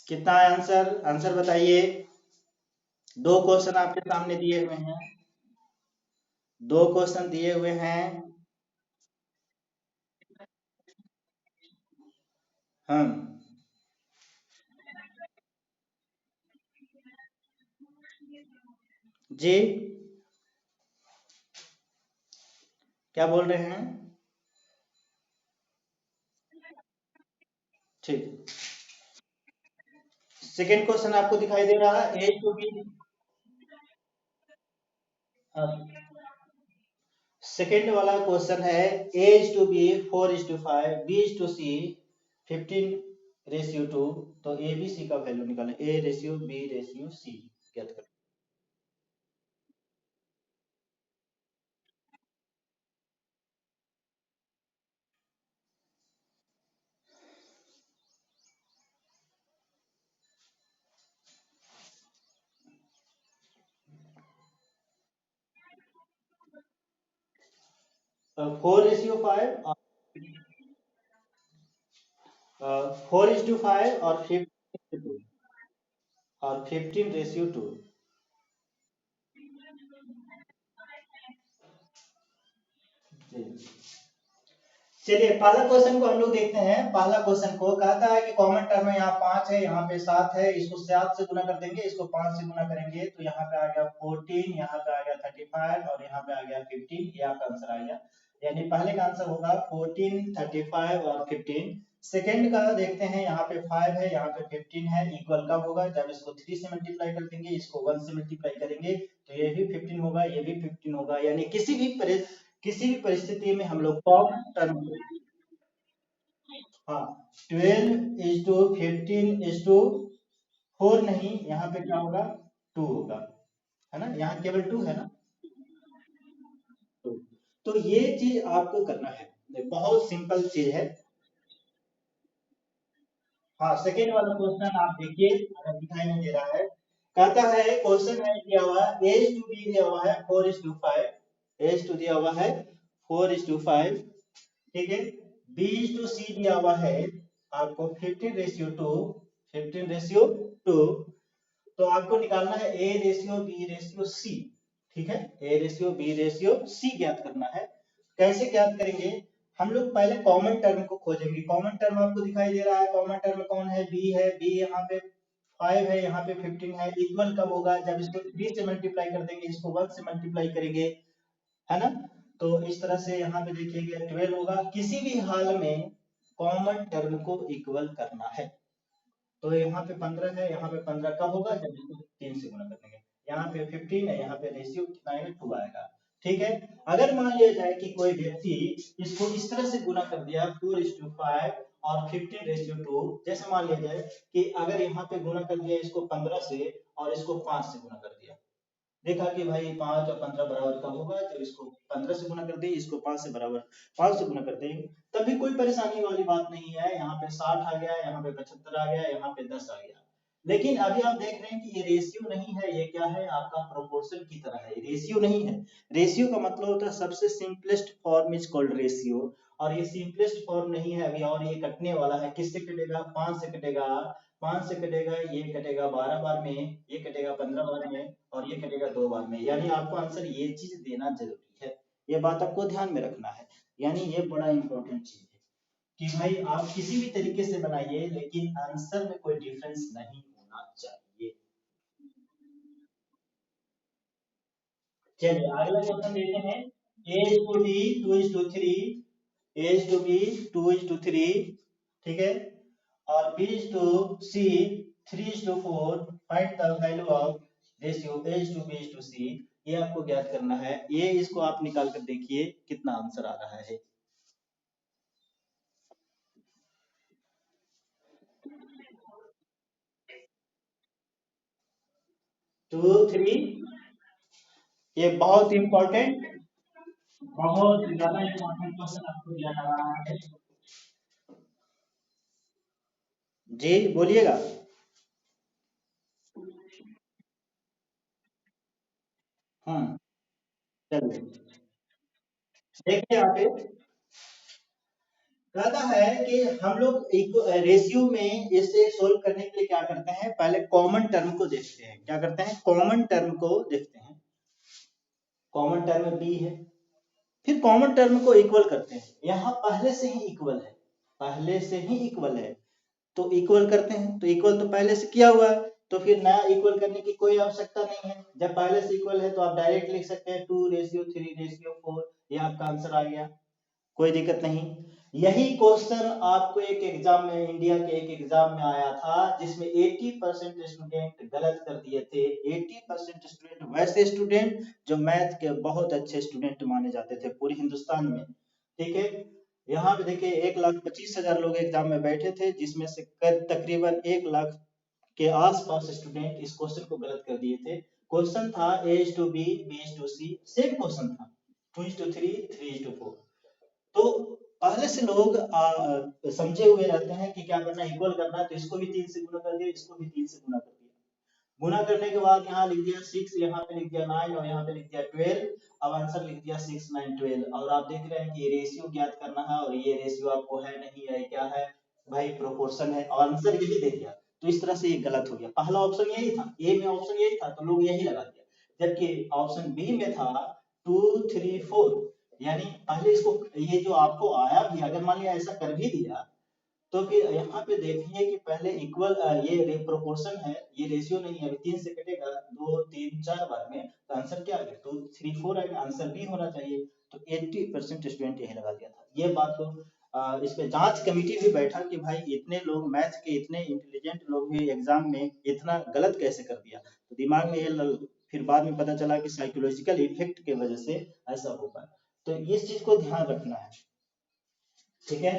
कितना है answer? Answer बताइए। दो क्वेश्चन आपके सामने दिए हुए हैं, दो क्वेश्चन दिए हुए हैं। हम जी क्या बोल रहे हैं? ठीक। सेकंड क्वेश्चन आपको दिखाई दे रहा है, ए टू बी। सेकंड वाला क्वेश्चन है, A is to B 4:5, B is to C 15:2। तो ए बी सी का वैल्यू निकालें, A ratio B ratio C ज्ञात करें। 4:5 और 4:5 और 15:2 और 15:2। चलिए पहला क्वेश्चन को हम लोग देखते हैं। पहला क्वेश्चन को कहता है कि कॉमन टर्म यहाँ 5 है, यहाँ पे 7 है, इसको 7 से गुना कर देंगे, इसको 5 से गुना करेंगे तो यहाँ पे आ गया 14, यहाँ पे आ गया 35 और यहाँ पे आ गया 15। ये आपका आंसर आ गया। यानी पहले का आंसर होगा 14, 35 और 15। सेकेंड का देखते हैं, यहाँ पे 5 है, यहाँ पे 15 है। इक्वल कब होगा? जब इसको 3 से मल्टीप्लाई कर देंगे, इसको 1 से मल्टीप्लाई करेंगे तो ये भी 15 होगा, ये भी 15 होगा। यानी किसी भी परिस्थिति में हम लोग कॉमन टर्म, हाँ, 12:15:4 नहीं, यहाँ पे क्या होगा? 2 होगा, है ना? यहाँ केवल 2 है ना? तो, तो ये चीज आपको करना है, बहुत सिंपल चीज है। हाँ, सेकेंड वाला क्वेश्चन आप देखिए, अगर दिखाई नहीं दे रहा है। कहता है, क्वेश्चन है दिया हुआ है, एज टू बी दिया हुआ है 4:5, एज टू दिया हुआ है 4:5, ठीक है। बी इज टू सी दिया हुआ है आपको 15:2, 15:2। तो आपको निकालना है A ratio B ratio C, ठीक है। A ratio B ratio C ज्ञात करना है। कैसे ज्ञात करेंगे? हम लोग पहले कॉमन टर्म को खोजेंगे। कॉमन टर्म आपको दिखाई दे रहा है, कॉमन टर्म कौन है? बी है। बी यहाँ पे 5 है, यहाँ पे 15 है। इक्वल कब होगा? जब इसको 3 से मल्टीप्लाई कर देंगे, इसको 1 से मल्टीप्लाई करेंगे, है ना? तो इस तरह से यहाँ पे देखिएगा 12 होगा। किसी भी हाल में कॉमन टर्म को इक्वल करना है। तो यहाँ पे 15 है, यहाँ पे 15 कब होगा? जब इसको 3 से गुना कर देंगे। यहाँ पे 15 है, यहाँ पे रेशियो कितना आएगा? 2 आएगा, ठीक है। अगर मान लिया जाए कि कोई व्यक्ति इसको इस तरह से गुना कर दिया 4:5 और 15:2, जैसे मान लिया जाए कि अगर यहाँ पे गुना कर दिया इसको 15 से और इसको 5 से गुना कर दिया, देखा कि भाई 5 और 15 बराबर कब होगा? जब इसको 15 से गुना कर दे, इसको 5 से बराबर 5 से गुना कर दे, तभी कोई परेशानी वाली बात नहीं है। यहाँ पे 60 आ गया, यहाँ पे 75 आ गया, यहाँ पे 10 आ गया। लेकिन अभी आप देख रहे हैं कि ये रेशियो नहीं है, ये क्या है? आपका प्रोपोर्शन की तरह है, रेशियो नहीं है। रेशियो का मतलब होता है सबसे simplest form is called ratio, और ये सिंपलेस्ट फॉर्म नहीं है अभी, और ये कटने वाला है। किससे कटेगा? 5 से कटेगा। 5 से कटेगा, ये कटेगा 12 बार में, ये कटेगा 15 बार में, और ये कटेगा 2 बार में। यानी आपको आंसर ये चीज देना जरूरी है, ये बात आपको ध्यान में रखना है। यानी ये बड़ा इंपॉर्टेंट चीज है कि भाई आप किसी भी तरीके से बनाइए, लेकिन आंसर में कोई डिफरेंस नहीं होना चाहिए। चलिए अगला क्वेश्चन देखते हैं। A is to B 2:3, A is to B 2:3, ठीक है। और b is to c 3:4। Find the value of ratio a is to b is to c। ये आपको ज्ञात करना है। ये इसको आप निकाल कर देखिए कितना आंसर आ रहा है। 2 3। ये बहुत इंपॉर्टेंट, बहुत ज्यादा इंपॉर्टेंट क्वेश्चन आपको दिया जा रहा है। जी बोलिएगा। हाँ, चलिए देखिए यहाँ पे कहता है कि हम लोग रेशियो में इसे सोल्व करने के लिए क्या करते हैं, पहले कॉमन टर्म को देखते हैं। क्या करते हैं, कॉमन टर्म को देखते हैं। कॉमन टर्म बी है, फिर कॉमन टर्म को इक्वल करते हैं। यहाँ पहले से ही इक्वल है, पहले से ही इक्वल है, तो इक्वल करते हैं। तो इक्वल तो पहले से किया हुआ है, तो फिर नया इक्वल करने की कोई आवश्यकता नहीं है। जब पहले से इक्वल है तो आप डायरेक्ट लिख सकते हैं 2:3:4, ये आपका आंसर आ गया, कोई दिक्कत नहीं। यही क्वेश्चन आपको एक एग्जाम में, इंडिया के एक एग्जाम में आया था, जिसमें 80% स्टूडेंट गलत कर दिए थे। 80% स्टूडेंट, वैसे स्टूडेंट जो मैथ के बहुत अच्छे स्टूडेंट माने जाते थे पूरे हिंदुस्तान में, ठीक है। यहाँ पे देखिए 1,25,000 लोग एग्जाम में बैठे थे, जिसमें से तकरीबन 1 लाख के आसपास स्टूडेंट इस क्वेश्चन को गलत कर दिए थे। क्वेश्चन था A:B, B:C, सेम क्वेश्चन था, 2:3, 3:4। तो पहले से लोग समझे हुए रहते हैं कि क्या करना है, इक्वल करना है, तो इसको भी 3 से गुना कर दिया, इसको भी 3 से गुना कर दिया। गुना करने के बाद यहाँ लिख दिया 6, यहाँ पे लिख दिया 9 और यहाँ पे लिख दिया 12। अब आंसर लिख दिया 6, 9, 12। और आप देख रहे हैं कि ये रेशियो ज्ञात करना है, और ये रेशियो आपको है नहीं है, क्या है भाई, प्रोपोर्शन है, और आंसर यही दे दिया। तो इस तरह से ये गलत हो गया। पहला ऑप्शन यही था, ए में ऑप्शन यही था, तो लोग यही लगा दिया। जबकि ऑप्शन बी में था 2, 3, 4, यानी पहले इसको, ये जो आपको आया भी, अगर मान लिया ऐसा कर भी दिया, तो फिर यहाँ पे देखिए कि पहले इक्वल, ये प्रोपोर्शन है, ये रेशियो नहीं है। अभी 3 से कटेगा 2, 3, 4 बार में, तो आंसर क्या आ गया, 2, 3, 4 आएगा, आंसर बी होना चाहिए। तो 80% स्टूडेंट यही लगा दिया था। ये बात को इस पे जांच कमेटी भी बैठा कि भाई इतने लोग मैथ के, इतने इंटेलिजेंट लोग भी एग्जाम में इतना गलत कैसे कर दिया। तो दिमाग में ये फिर बाद में पता चला कि साइकोलॉजिकल इफेक्ट की वजह से ऐसा हो पाया। तो इस चीज को ध्यान रखना है, ठीक है।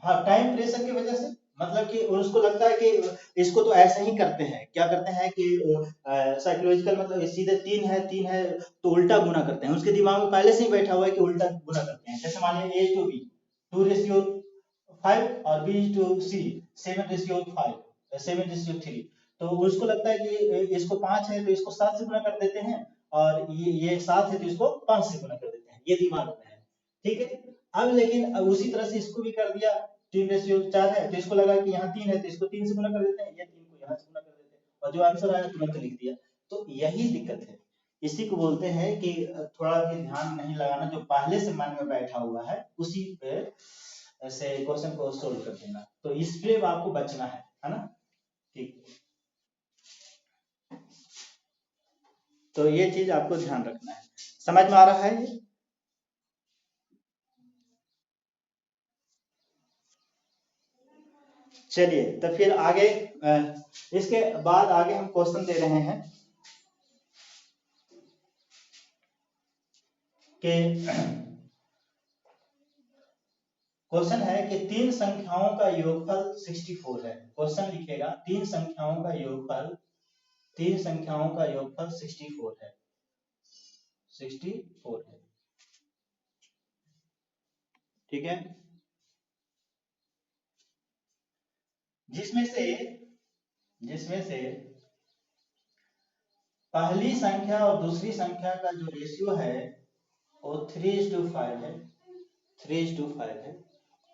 हाँ, टाइम प्रेशर की वजह से, मतलब कि उसको लगता है कि इसको तो ऐसे ही करते हैं। क्या करते हैं कि साइकोलॉजिकल, मतलब सीधे 3 है तो उल्टा गुना करते हैं। उसके दिमाग में पहले से ही बैठा हुआ है कि उल्टा गुना करते हैं। जैसे मान लीजिए A:B 2:5 और B:C 7:5, 7:3। तो उसको लगता है कि इसको 5 है तो इसको 7 से गुना कर देते हैं, और ये 7 है तो इसको 5 से गुना कर देते हैं, ये दिमाग में है, ठीक है। अब लेकिन अब उसी तरह से इसको भी कर दिया, 3:4 है तो इसको लगा कि यहाँ 3 है तो इसको 3 से गुना कर देते हैं, ये 3 को यहाँ से गुना कर देते हैं, और जो आंसर आया तुरंत लिख दिया। तो यही दिक्कत है। इसी को बोलते हैं कि थोड़ा भी ध्यान नहीं लगाना, जो पहले से मन में बैठा हुआ है उसी पे ऐसे क्वेश्चन को सोल्व कर देना। तो इस पे आपको बचना है ना, ठीक। तो ये चीज आपको ध्यान रखना है। समझ में आ रहा है ये? चलिए तो फिर आगे, इसके बाद आगे हम क्वेश्चन दे रहे हैं कि क्वेश्चन है कि तीन संख्याओं का योगफल 64 है। क्वेश्चन लिखेगा तीन संख्याओं का योगफल, तीन संख्याओं का योगफल 64 है, 64 है, ठीक है। जिसमें से जिसमें से पहली संख्या और दूसरी संख्या का जो रेशियो है वो 3:5 है, 3:5 है,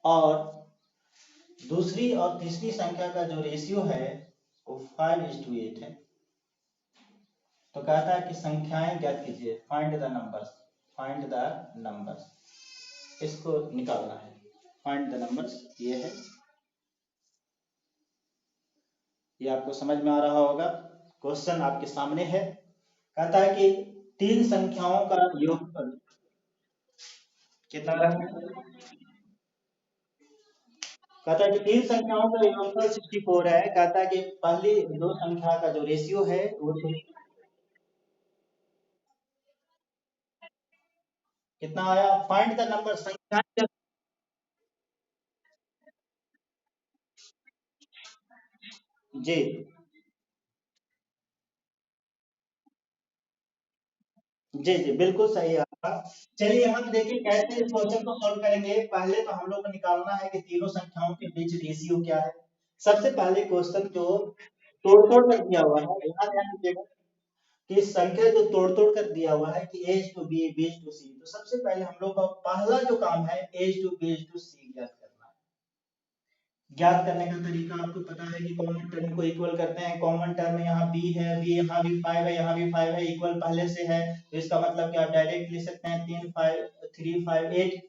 और दूसरी और तीसरी संख्या का जो रेशियो है वो 5:8 है। तो कहता है कि संख्याएं ज्ञात कीजिए, find the numbers, find the numbers, इसको निकालना है। फाइंड द नंबर्स ये है, ये आपको समझ में आ रहा होगा। क्वेश्चन आपके सामने है। कहता है कि तीन संख्याओं का योगफल कितना है। कहता है कि तीन संख्याओं का योगफल 64 है। कहता है कि पहली दो संख्या का जो रेशियो है वो कितना आया। फाइंड द नंबर, संख्या, जी जी जी, बिल्कुल सही है आपका। चलिए हम देखिए कैसे इस क्वेश्चन को सॉल्व करेंगे। पहले तो हम लोग को निकालना है कि तीनों संख्याओं के बीच रेशियो क्या है। सबसे पहले क्वेश्चन जो तोड़ तोड़ कर दिया हुआ है, यहाँ ध्यान दीजिएगा, कि संख्या जो तोड़ तोड़ कर दिया हुआ है कि a to b b to c, तो सबसे पहले हम लोग का पहला जो काम है a to b to c ज्ञात करना है। ज्ञात करने का तरीका आपको पता है कि कॉमन टर्म को इक्वल करते हैं। कॉमन टर्म यहाँ b है, b यहाँ भी 5 है, यहाँ भी 5 है, इक्वल पहले से है, तो इसका मतलब कि आप डायरेक्ट लिख सकते हैं 3 5 3 5 8।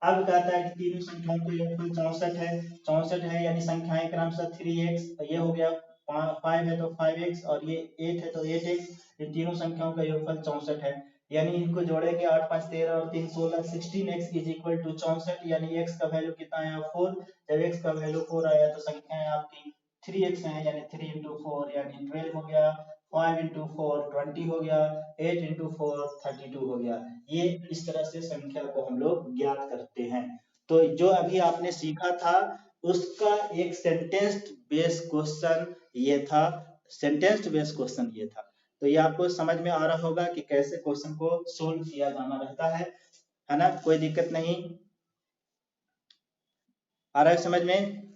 अब कहता है कि तीनों संख्याओं का योगफल 64 है यानी संख्याएं क्रमशः 3x, ये हो गया 5 है तो 5x और ये 8 है तो 8x, ये तीनों संख्याओं का योगफल 64 है। यानी इनको जोड़ेंगे 8 5 13 और 3 16, 16x इज इक्वल टू 64, यानी x का वैल्यू कितना आया 4। जब x का वैल्यू 4 आया तो संख्याएं आपकी 3x है यानी 3 into 4 यानी 12 हो गया, 5 into 4 20 हो गया, 8 into 4 32 हो गया। ये इस तरह से संख्या को हम लोग ज्ञात करते हैं। तो जो अभी आपने सीखा था उसका एक सेंटेंस बेस्ड क्वेश्चन ये था, सेंटेंस बेस्ड क्वेश्चन ये था। तो ये आपको समझ में आ रहा होगा कि कैसे क्वेश्चन को सोल्व किया जाना रहता है ना? कोई दिक्कत नहीं आ रहा है समझ में?